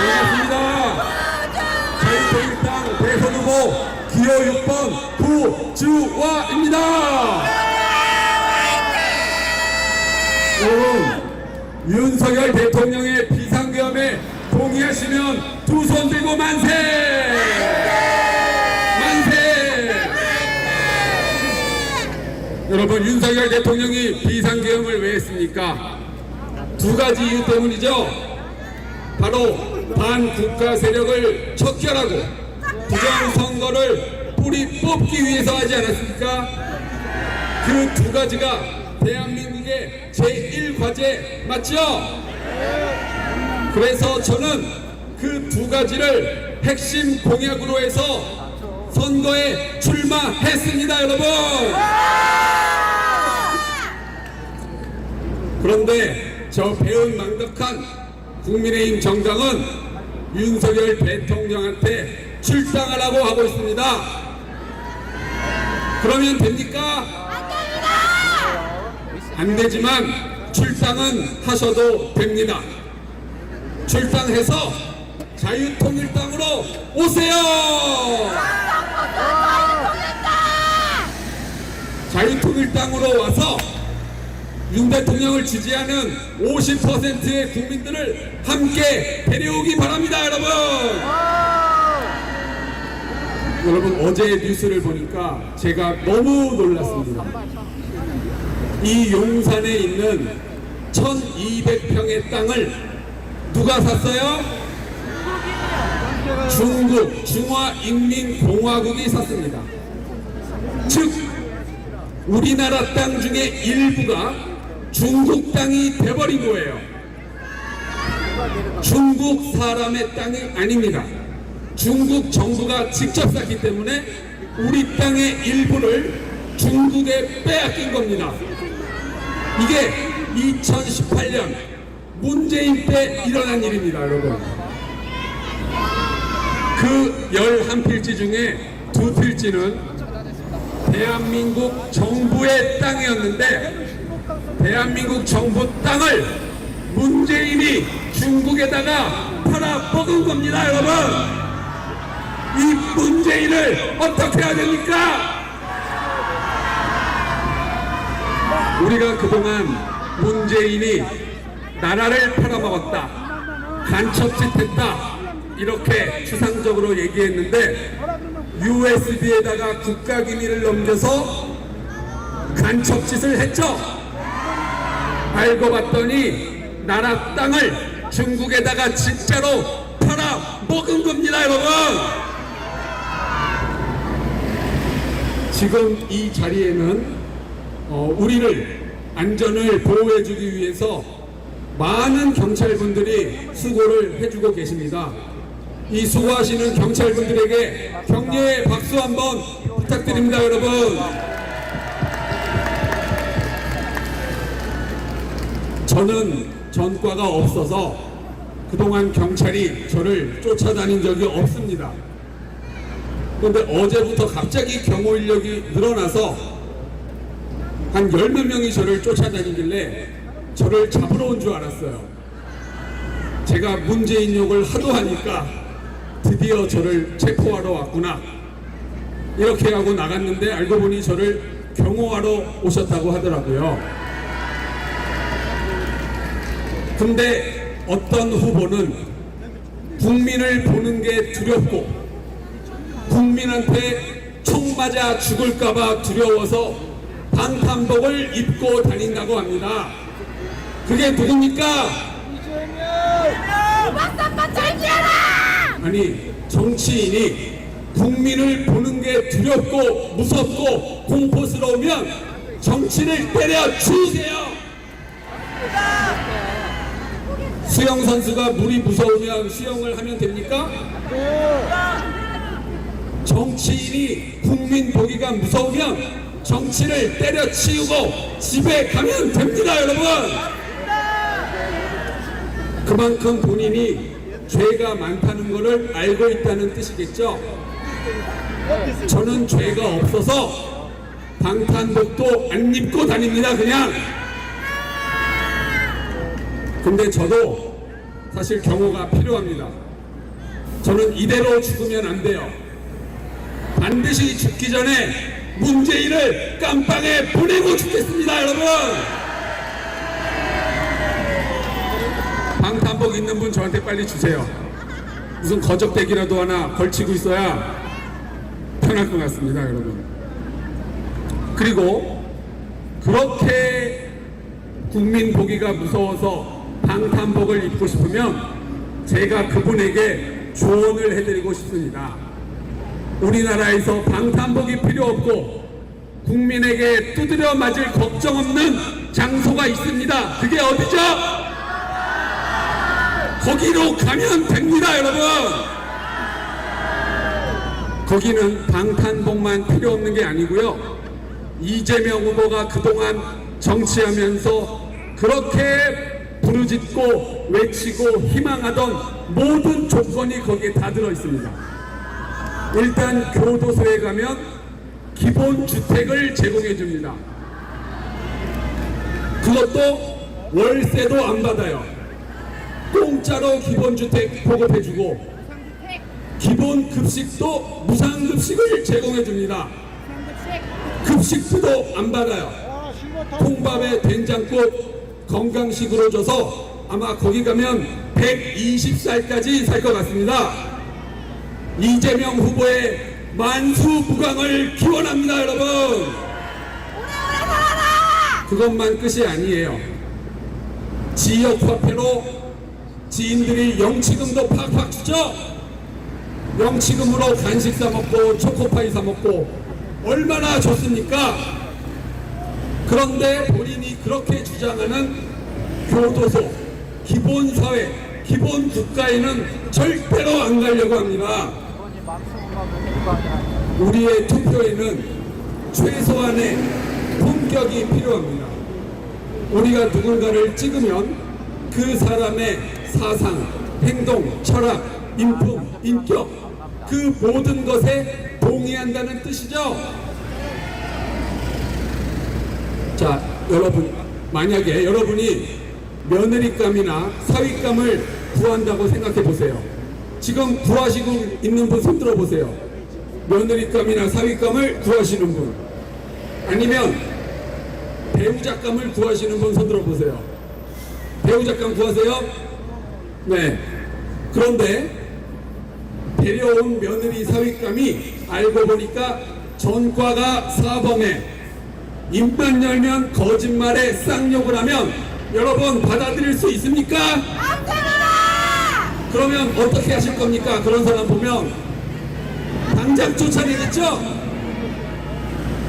반갑습니다. 자유통일당 대선 후보 기호 6번 구주화입니다. 여러분, 윤석열 대통령의 비상계엄에 동의하시면 두 손 들고 만세! 만세! 여러분, 윤석열 대통령이 비상계엄을 왜 했습니까? 두 가지 이유 때문이죠. 바로 반국가 세력을 척결하고 부정선거를 뿌리 뽑기 위해서 하지 않았습니까? 그 두 가지가 대한민국의 제1과제 맞죠? 그래서 저는 그 두 가지를 핵심 공약으로 해서 선거에 출마했습니다, 여러분. 그런데 저 배은망덕한 국민의힘 정당은 윤석열 대통령한테 출당하라고 하고 있습니다. 그러면 됩니까? 안 되지만 출당은 하셔도 됩니다. 출당해서 자유통일당으로 오세요. 자유통일당으로 와서 윤 대통령을 지지하는 50%의 국민들을 함께 데려오기 바랍니다, 여러분. 여러분, 어제 뉴스를 보니까 제가 너무 놀랐습니다. 이 용산에 있는 1200평의 땅을 누가 샀어요? 중국, 중화인민공화국이 샀습니다. 즉, 우리나라 땅 중에 일부가 중국 땅이 돼버린 거예요. 중국 사람의 땅이 아닙니다. 중국 정부가 직접 샀기 때문에 우리 땅의 일부를 중국에 빼앗긴 겁니다. 이게 2018년 문재인 때 일어난 일입니다, 여러분. 그 11필지 중에 2필지는 대한민국 정부의 땅이었는데 대한민국 정부 땅을 문재인이 중국에다가 팔아먹은 겁니다, 여러분. 이 문재인을 어떻게 해야 됩니까? 우리가 그동안 문재인이 나라를 팔아먹었다, 간첩짓했다 이렇게 추상적으로 얘기했는데 USB에다가 국가기밀을 넘겨서 간첩짓을 했죠. 알고 봤더니 나라 땅을 중국에다가 진짜로 팔아먹은 겁니다, 여러분. 지금 이 자리에는 우리를 안전을 보호해주기 위해서 많은 경찰분들이 수고를 해주고 계십니다. 이 수고하시는 경찰분들에게 격려의 박수 한번 부탁드립니다, 여러분. 저는 전과가 없어서 그동안 경찰이 저를 쫓아다닌 적이 없습니다. 그런데 어제부터 갑자기 경호 인력이 늘어나서 한 10몇 명이 저를 쫓아다니길래 저를 잡으러 온 줄 알았어요. 제가 문재인 욕을 하도 하니까 드디어 저를 체포하러 왔구나 이렇게 하고 나갔는데 알고 보니 저를 경호하러 오셨다고 하더라고요. 근데 어떤 후보는 국민을 보는 게 두렵고 국민한테 총 맞아 죽을까봐 두려워서 방탄복을 입고 다닌다고 합니다. 그게 누굽니까? 아니, 정치인이 국민을 보는 게 두렵고 무섭고 공포스러우면 정치를 때려 치우세요. 수영 선수가 물이 무서우면 수영을 하면 됩니까? 정치인이 국민 보기가 무서우면 정치를 때려치우고 집에 가면 됩니다, 여러분. 그만큼 본인이 죄가 많다는 것을 알고 있다는 뜻이겠죠. 저는 죄가 없어서 방탄복도 안 입고 다닙니다, 그냥. 근데 저도 사실 경호가 필요합니다. 저는 이대로 죽으면 안 돼요. 반드시 죽기 전에 문재인을 깜빵에 보내고 죽겠습니다, 여러분. 방탄복 있는 분 저한테 빨리 주세요. 무슨 거적대기라도 하나 걸치고 있어야 편할 것 같습니다, 여러분. 그리고 그렇게 국민 보기가 무서워서 방탄복을 입고 싶으면 제가 그분에게 조언을 해드리고 싶습니다. 우리나라에서 방탄복이 필요 없고 국민에게 두드려 맞을 걱정 없는 장소가 있습니다. 그게 어디죠? 거기로 가면 됩니다, 여러분. 거기는 방탄복만 필요 없는 게 아니고요, 이재명 후보가 그동안 정치하면서 그렇게 부르짖고 외치고 희망하던 모든 조건이 거기에 다 들어있습니다. 일단 교도소에 가면 기본주택을 제공해 줍니다. 그것도 월세도 안 받아요. 공짜로 기본주택 보급해주고 기본급식도 무상급식을 제공해 줍니다. 급식비도 안 받아요. 콩밥에 된장국 건강식으로 줘서 아마 거기 가면 120살까지 살 것 같습니다. 이재명 후보의 만수무강을 기원합니다, 여러분. 그것만 끝이 아니에요. 지역화폐로 지인들이 영치금도 팍팍 주죠. 영치금으로 간식 사 먹고 초코파이 사 먹고 얼마나 좋습니까? 그런데 본인이 그렇게 주장하는 교도소, 기본사회, 기본국가에는 절대로 안 가려고 합니다. 우리의 투표에는 최소한의 품격이 필요합니다. 우리가 누군가를 찍으면 그 사람의 사상, 행동, 철학, 인품, 인격, 그 모든 것에 동의한다는 뜻이죠. 자, 여러분, 만약에 여러분이 며느리감이나 사위감을 구한다고 생각해 보세요. 지금 구하시고 있는 분 손 들어 보세요. 며느리감이나 사위감을 구하시는 분, 아니면 배우자감을 구하시는 분 손 들어 보세요. 배우자감 구하세요? 네. 그런데 데려온 며느리 사위감이 알고 보니까 전과가 사범에 입만 열면 거짓말에 쌍욕을 하면 여러분 받아들일 수 있습니까? 안 됩니다! 그러면 어떻게 하실 겁니까? 그런 사람 보면 당장 쫓아내겠죠?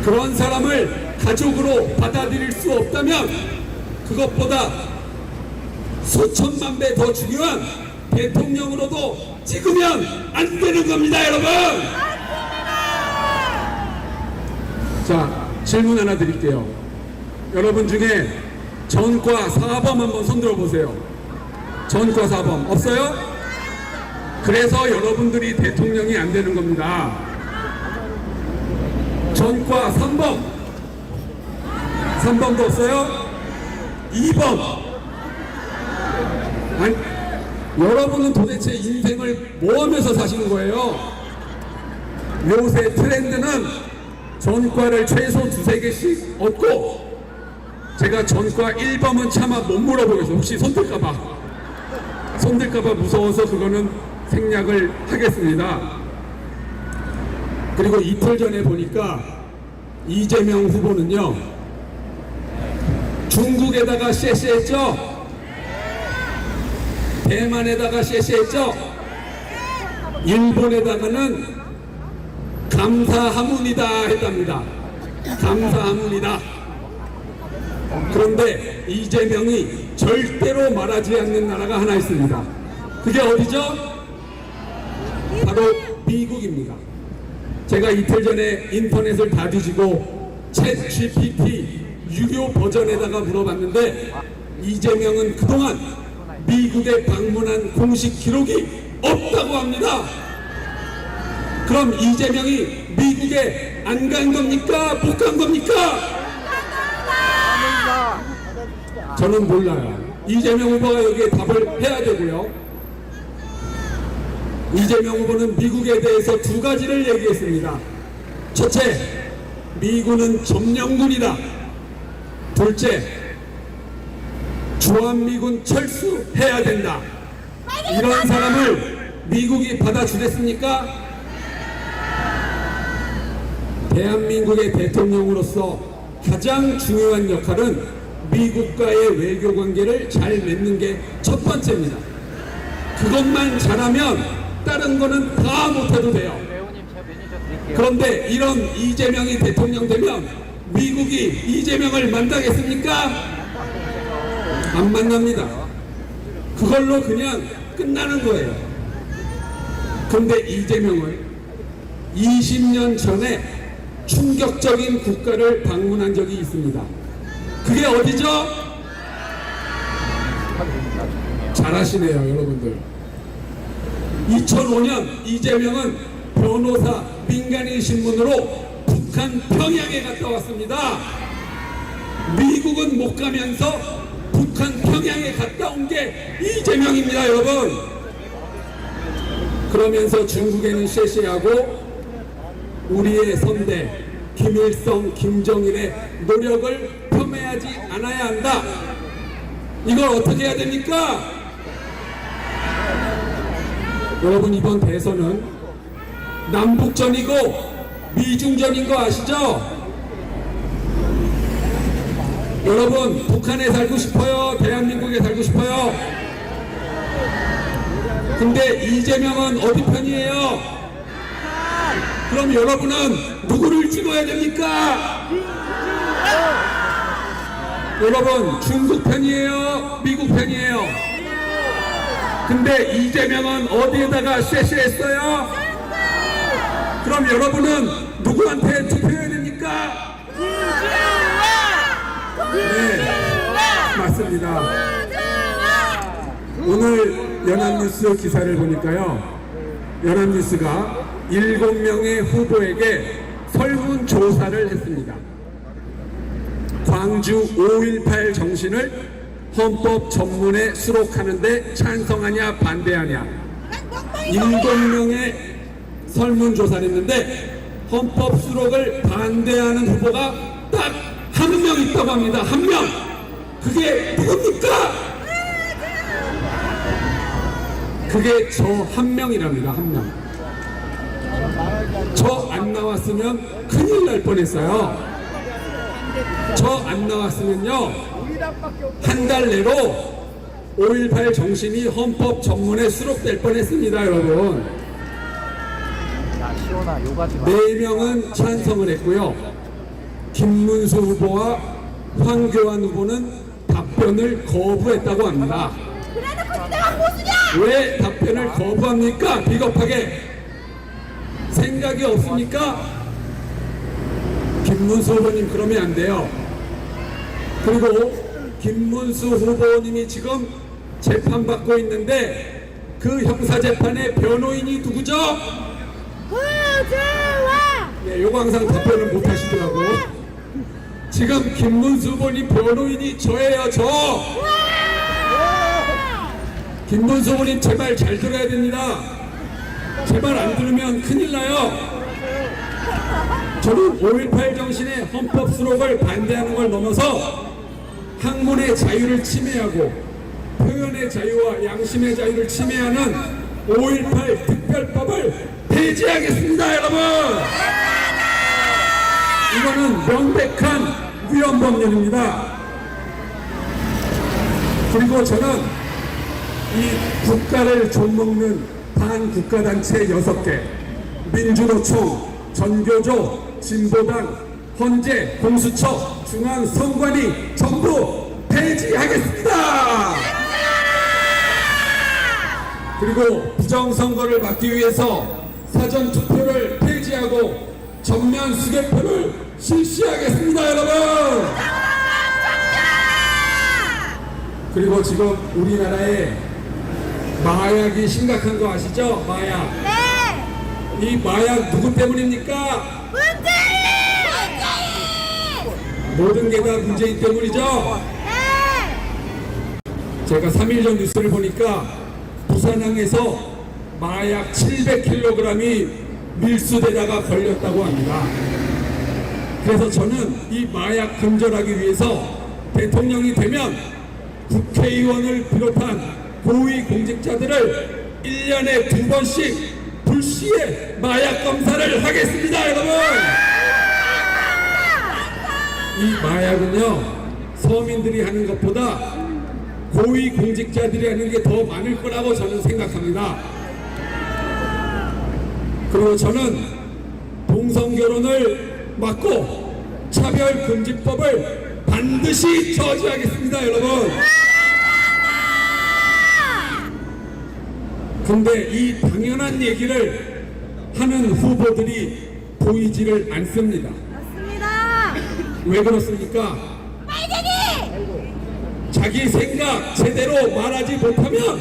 그런 사람을 가족으로 받아들일 수 없다면 그것보다 수천만 배 더 중요한 대통령으로도 찍으면 안 되는 겁니다, 여러분! 자, 질문 하나 드릴게요. 여러분 중에 전과 사범 한번 손들어 보세요. 전과 사범 없어요? 그래서 여러분들이 대통령이 안 되는 겁니다. 전과 3범 3범도 없어요? 2범 아니, 여러분은 도대체 인생을 뭐 하면서 사시는 거예요? 요새 트렌드는 전과를 최소 2-3개씩 얻고, 제가 전과 1범은 차마 못 물어보겠어요. 혹시 손들까봐 무서워서 그거는 생략을 하겠습니다. 그리고 이틀 전에 보니까 이재명 후보는요, 중국에다가 쎄쎄했죠? 대만에다가 쎄쎄했죠? 일본에다가는 감사하문이다 했답니다. 감사하문이다. 그런데 이재명이 절대로 말하지 않는 나라가 하나 있습니다. 그게 어디죠? 바로 미국입니다. 제가 이틀 전에 인터넷을 다 뒤지고 챗 GPT 유료 버전에다가 물어봤는데 이재명은 그동안 미국에 방문한 공식 기록이 없다고 합니다. 그럼 이재명이 미국에 안 간 겁니까? 못 간 겁니까? 저는 몰라요. 이재명 후보가 여기에 답을 해야 되고요. 이재명 후보는 미국에 대해서 두 가지를 얘기했습니다. 첫째, 미군은 점령군이다. 둘째, 주한미군 철수해야 된다. 이런 사람을 미국이 받아주겠습니까? 대한민국의 대통령으로서 가장 중요한 역할은 미국과의 외교 관계를 잘 맺는 게 첫 번째입니다. 그것만 잘하면 다른 거는 다 못해도 돼요. 그런데 이런 이재명이 대통령 되면 미국이 이재명을 만나겠습니까? 안 만납니다. 그걸로 그냥 끝나는 거예요. 그런데 이재명은 20년 전에 충격적인 국가를 방문한 적이 있습니다. 그게 어디죠? 잘하시네요, 여러분들. 2005년 이재명은 변호사 민간인 신문으로 북한 평양에 갔다 왔습니다. 미국은 못 가면서 북한 평양에 갔다 온 게 이재명입니다, 여러분. 그러면서 중국에는 쉐쉐하고 우리의 선대 김일성, 김정일의 노력을 폄훼하지 않아야 한다. 이걸 어떻게 해야 됩니까? 여러분, 이번 대선은 남북전이고 미중전인 거 아시죠? 여러분, 북한에 살고 싶어요? 대한민국에 살고 싶어요? 근데 이재명은 어디 편이에요? 그럼 여러분은 누구를 찍어야 됩니까? 여러분, 중국 편이에요? 미국 편이에요? 근데 이재명은 어디에다가 쉐쉐했어요? 그럼 여러분은 누구한테 투표해야 됩니까? 네, 맞습니다. 오늘 연합뉴스 기사를 보니까요, 연합뉴스가 7명의 후보에게 설문조사를 했습니다. 광주 5.18 정신을 헌법 전문에 수록하는데 찬성하냐 반대하냐, 7명의 설문조사를 했는데 헌법 수록을 반대하는 후보가 딱 한 명 있다고 합니다. 한 명. 그게 누굽니까? 그게 저 한 명이랍니다. 한 명. 저 안 나왔으면 큰일 날 뻔했어요. 저 안 나왔으면요, 한 달 내로 5.18 정신이 헌법 전문에 수록될 뻔했습니다, 여러분. 4명은 찬성을 했고요. 김문수 후보와 황교안 후보는 답변을 거부했다고 합니다. 왜 답변을 거부합니까? 비겁하게. 생각이 없습니까? 김문수 후보님, 그러면 안 돼요. 그리고 김문수 후보님이 지금 재판받고 있는데 그 형사재판의 변호인이 누구죠? 네, 요거 항상 답변을 못 하시더라고. 지금 김문수 후보님 변호인이 저예요, 저. 김문수 후보님 제 말 잘 들어야 됩니다. 제 말 안 들으면 큰일 나요. 저는 5.18 정신의 헌법 수록을 반대하는 걸 넘어서 학문의 자유를 침해하고 표현의 자유와 양심의 자유를 침해하는 5.18 특별법을 폐지하겠습니다, 여러분. 이거는 명백한 위헌법률입니다. 그리고 저는 이 국가를 좀먹는 반국가단체 6개, 민주노총, 전교조, 진보당, 헌재, 공수처, 중앙선관위 전부 폐지하겠습니다. 그리고 부정선거를 막기 위해서 사전투표를 폐지하고 전면 수개표를 실시하겠습니다, 여러분. 그리고 지금 우리나라에 마약이 심각한 거 아시죠? 마약. 네. 이 마약 누구 때문입니까? 문재인! 모든 게 다 문재인 때문이죠? 네. 제가 3일 전 뉴스를 보니까 부산항에서 마약 700kg이 밀수되다가 걸렸다고 합니다. 그래서 저는 이 마약 금절하기 위해서 대통령이 되면 국회의원을 비롯한 고위 공직자들을 1년에 2번씩 불시에 마약 검사를 하겠습니다, 여러분! 이 마약은요, 서민들이 하는 것보다 고위 공직자들이 하는 게 더 많을 거라고 저는 생각합니다. 그리고 저는 동성결혼을 막고 차별금지법을 반드시 저지하겠습니다, 여러분. 근데 이 당연한 얘기를 하는 후보들이 보이지를 않습니다. 맞습니다. 왜 그렇습니까? 빨갱이! 자기 생각 제대로 말하지 못하면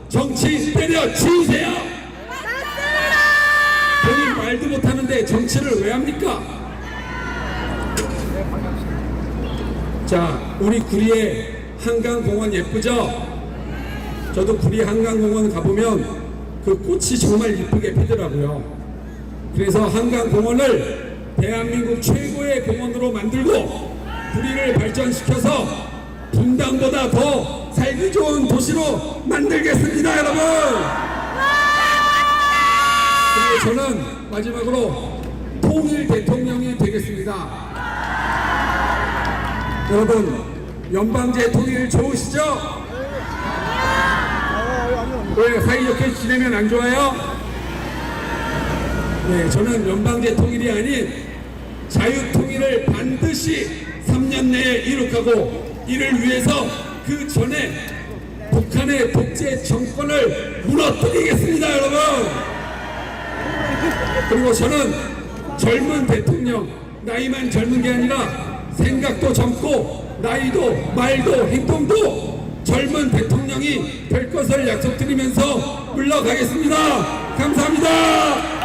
정치 때려치우세요. 맞습니다. 본인 말도 못하는데 정치를 왜 합니까? 자, 우리 구리의 한강공원 예쁘죠? 저도 구리 한강공원 가보면 그 꽃이 정말 이쁘게 피더라고요. 그래서 한강공원을 대한민국 최고의 공원으로 만들고 구리를 발전시켜서 분당보다 더 살기 좋은 도시로 만들겠습니다, 여러분. 그리고 저는 마지막으로 통일 대통령이 되겠습니다. 여러분, 연방제 통일 좋으시죠? 왜 사이좋게 지내면 안 좋아요? 네, 저는 연방제 통일이 아닌 자유통일을 반드시 3년 내에 이룩하고 이를 위해서 그 전에 북한의 독재 정권을 무너뜨리겠습니다, 여러분. 그리고 저는 젊은 대통령, 나이만 젊은 게 아니라 생각도 젊고 나이도 말도 행동도 젊은 대통령이 될 것을 약속드리면서 물러가겠습니다. 감사합니다.